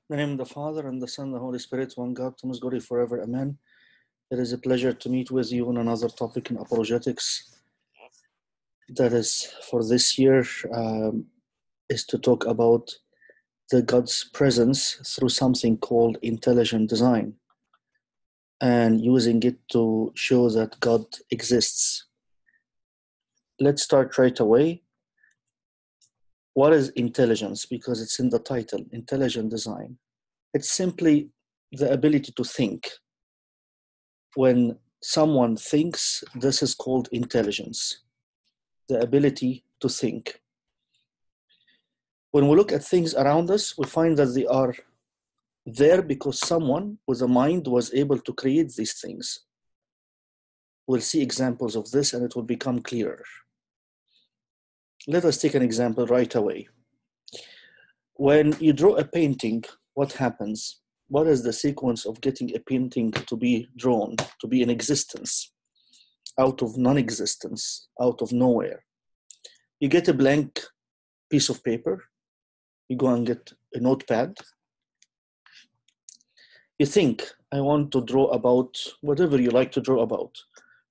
In the name of the Father, and the Son, and the Holy Spirit, one God, to whom is glory forever. Amen. It is a pleasure to meet with you on another topic in apologetics. That is, for this year, is to talk about the God's presence through something called intelligent design, and using it to show that God exists. Let's start right away. What is intelligence? Because it's in the title, intelligent design. It's simply the ability to think. When someone thinks, this is called intelligence, the ability to think. When we look at things around us, we find that they are there because someone with a mind was able to create these things. We'll see examples of this and it will become clearer. Let us take an example right away. When you draw a painting, what happens? What is the sequence of getting a painting to be drawn, to be in existence, out of non-existence, out of nowhere? You get a blank piece of paper, you go and get a notepad, you think, I want to draw about whatever you like to draw about.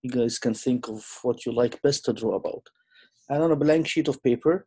You guys can think of what you like best to draw about. And on a blank sheet of paper,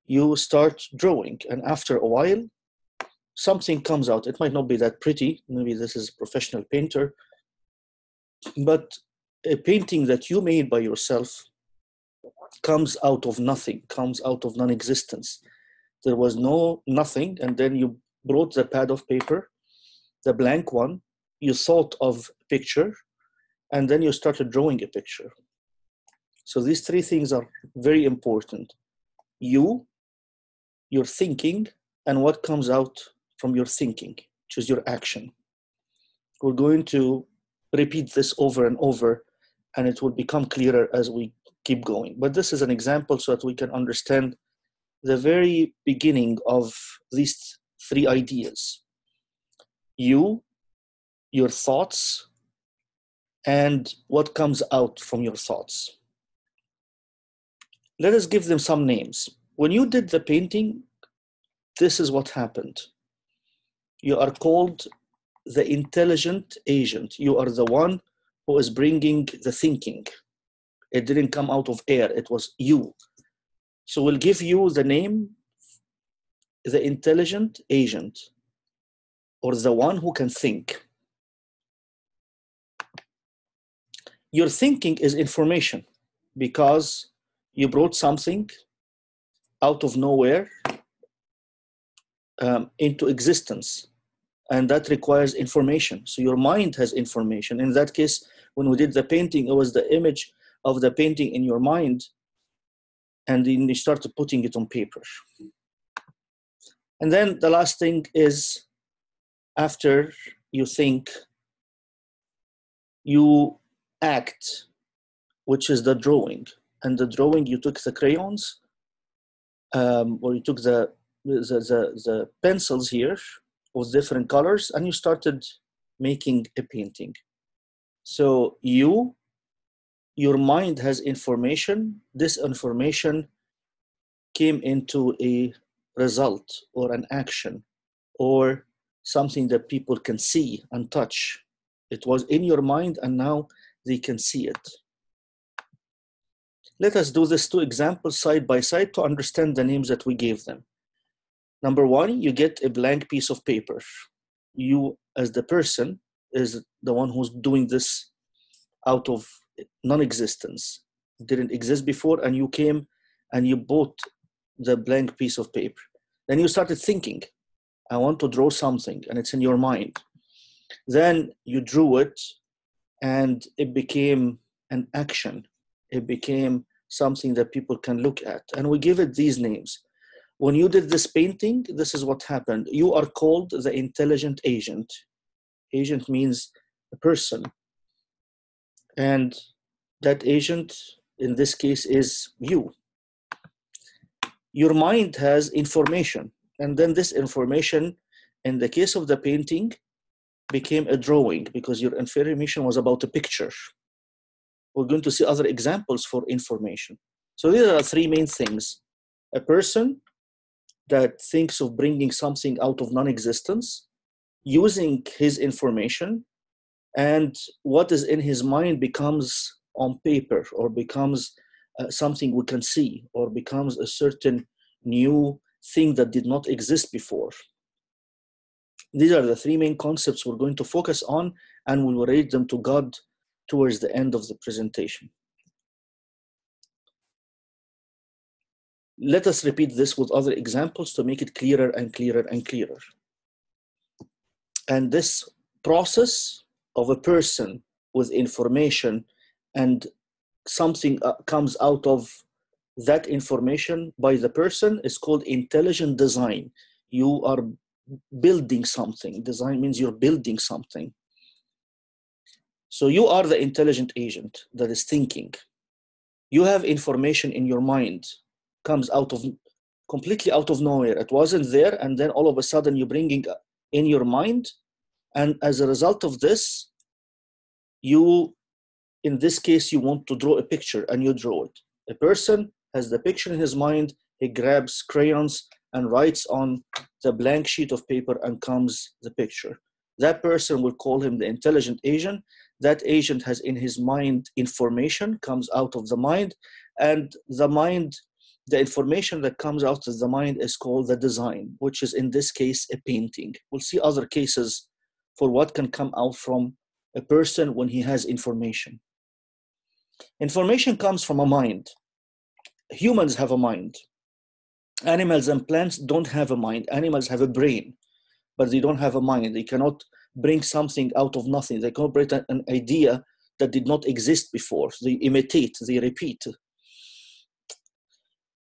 you start drawing, and after a while, something comes out. It might not be that pretty, maybe this is a professional painter, but a painting that you made by yourself comes out of nothing, comes out of non-existence. There was nothing, and then you brought the pad of paper, the blank one, you thought of a picture, and then you started drawing a picture. So these three things are very important. You, your thinking, and what comes out from your thinking, which is your action. We're going to repeat this over and over, and it will become clearer as we keep going. But this is an example so that we can understand the very beginning of these three ideas. You, your thoughts, and what comes out from your thoughts. Let us give them some names. When you did the painting, this is what happened. You are called the intelligent agent. You are the one who is bringing the thinking. It didn't come out of air, it was you. So we'll give you the name, the intelligent agent, or the one who can think. Your thinking is information because you brought something out of nowhere into existence, and that requires information. So your mind has information. In that case, when we did the painting, it was the image of the painting in your mind, and then you started putting it on paper. And then the last thing is, after you think, you act, which is the drawing. And the drawing, you took the crayons, or you took the pencils here with different colors, and you started making a painting. So your mind has information. This information came into a result or an action or something that people can see and touch. It was in your mind and now they can see it. Let us do these two examples side by side to understand the names that we gave them. Number one, you get a blank piece of paper. You, as the person, is the one who's doing this out of non-existence. It didn't exist before, and you came and you bought the blank piece of paper. Then you started thinking, I want to draw something, and it's in your mind. Then you drew it, and it became an action. It became something that people can look at, and we give it these names. When you did this painting, this is what happened. You are called the intelligent agent. Agent means a person. And that agent, in this case, is you. Your mind has information. And then this information, in the case of the painting, became a drawing because your information was about a picture. We're going to see other examples for information. So these are three main things. A person, that thinks of bringing something out of non-existence using his information, and what is in his mind becomes on paper, or becomes something we can see, or becomes a certain new thing that did not exist before. These are the three main concepts we're going to focus on, and we will relate them to God towards the end of the presentation. Let us repeat this with other examples to make it clearer and clearer and clearer. And this process of a person with information and something comes out of that information by the person is called intelligent design. You are building something. Design means you're building something. So you are the intelligent agent that is thinking. You have information in your mind, comes out of completely out of nowhere. It wasn't there, and then all of a sudden you bring it in your mind, and as a result of this, you, in this case, you want to draw a picture, and you draw it. A person has the picture in his mind, he grabs crayons and writes on the blank sheet of paper, and comes the picture. That person will call him the intelligent agent. That agent has in his mind information, comes out of the mind, and the mind, the information that comes out of the mind is called the design, which is in this case a painting. We'll see other cases for what can come out from a person when he has information. Information comes from a mind. Humans have a mind. Animals and plants don't have a mind. Animals have a brain, but they don't have a mind. They cannot bring something out of nothing. They cannot bring an idea that did not exist before. They imitate, they repeat.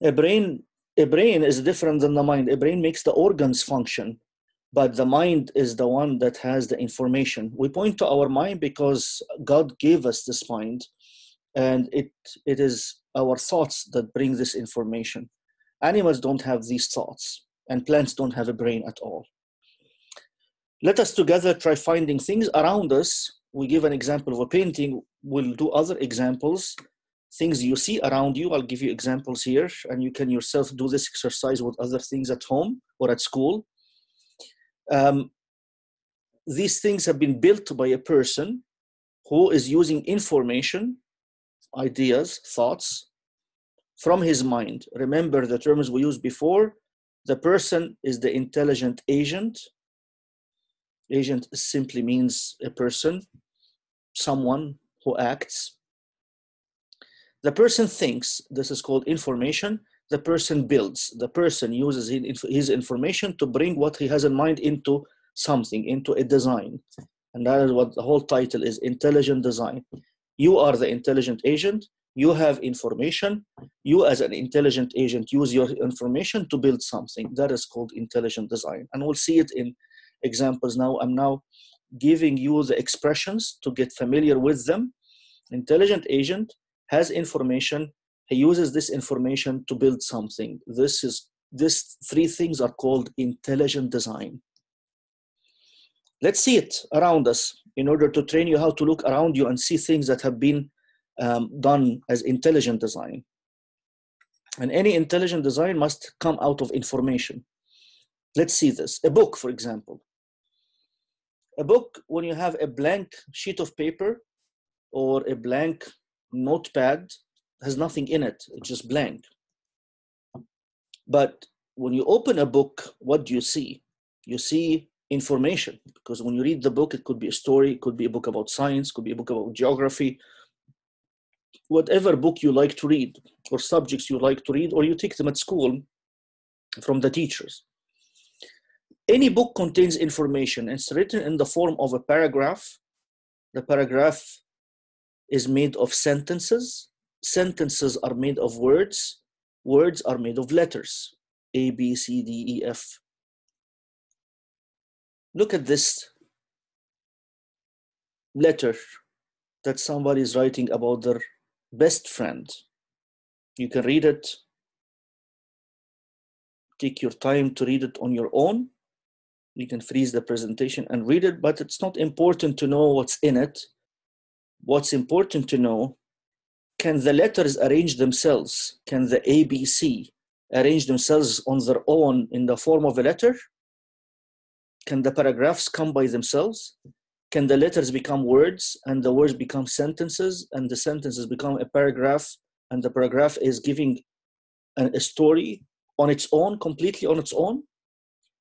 A brain is different than the mind. A brain makes the organs function, but the mind is the one that has the information. We point to our mind because God gave us this mind, and it is our thoughts that bring this information. Animals don't have these thoughts, and plants don't have a brain at all. Let us together try finding things around us. We give an example of a painting. We'll do other examples. Things you see around you. I'll give you examples here, and you can yourself do this exercise with other things at home or at school. These things have been built by a person who is using information, ideas, thoughts from his mind. Remember the terms we used before. The person is the intelligent agent. Agent simply means a person, someone who acts. The person thinks. This is called information. The person builds. The person uses his information to bring what he has in mind into something, into a design. And that is what the whole title is, intelligent design. You are the intelligent agent. You have information. You as an intelligent agent use your information to build something. That is called intelligent design. And we'll see it in examples now. I'm now giving you the expressions to get familiar with them. Intelligent agent has information. He uses this information to build something. These three things are called intelligent design. Let's see it around us in order to train you how to look around you and see things that have been done as intelligent design. And any intelligent design must come out of information. Let's see this. A book, for example. A book, when you have a blank sheet of paper or a blank notepad, has nothing in it. It's just blank. But when you open a book, what do you see? You see information, because when you read the book, it could be a story, it could be a book about science, could be a book about geography, whatever book you like to read, or subjects you like to read, or you take them at school from the teachers. Any book contains information. It's written in the form of a paragraph. The paragraph is made of sentences. Sentences are made of words. Words are made of letters. A, B, C, D, E, F. Look at this letter that somebody is writing about their best friend. You can read it. Take your time to read it on your own. You can freeze the presentation and read it, but it's not important to know what's in it. What's important to know, can the letters arrange themselves? Can the ABC arrange themselves on their own in the form of a letter? Can the paragraphs come by themselves? Can the letters become words, and the words become sentences, and the sentences become a paragraph, and the paragraph is giving a story on its own, completely on its own?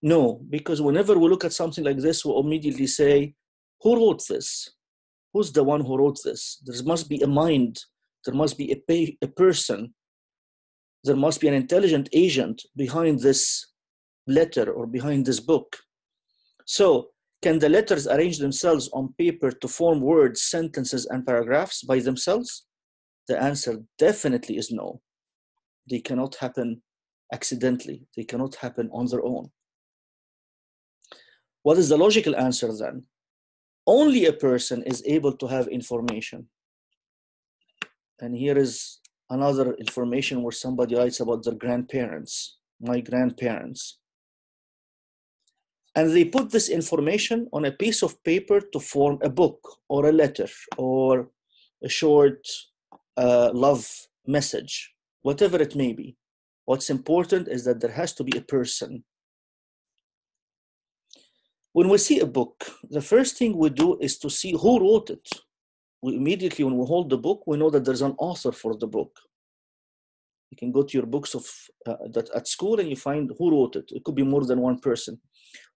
No, because whenever we look at something like this, we immediately say, who wrote this? Who's the one who wrote this? There must be a mind. There must be a person. There must be an intelligent agent behind this letter or behind this book. So, can the letters arrange themselves on paper to form words, sentences, and paragraphs by themselves? The answer definitely is no. They cannot happen accidentally. They cannot happen on their own. What is the logical answer then? Only a person is able to have information. And here is another information where somebody writes about their grandparents, my grandparents. And they put this information on a piece of paper to form a book or a letter or a short love message, whatever it may be. What's important is that there has to be a person. When we see a book, the first thing we do is to see who wrote it. We immediately, when we hold the book, we know that there's an author for the book. You can go to your books of that at school and you find who wrote it. It could be more than one person.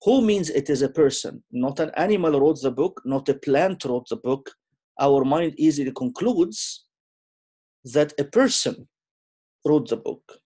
Who means it is a person. Not an animal wrote the book, not a plant wrote the book. Our mind easily concludes that a person wrote the book.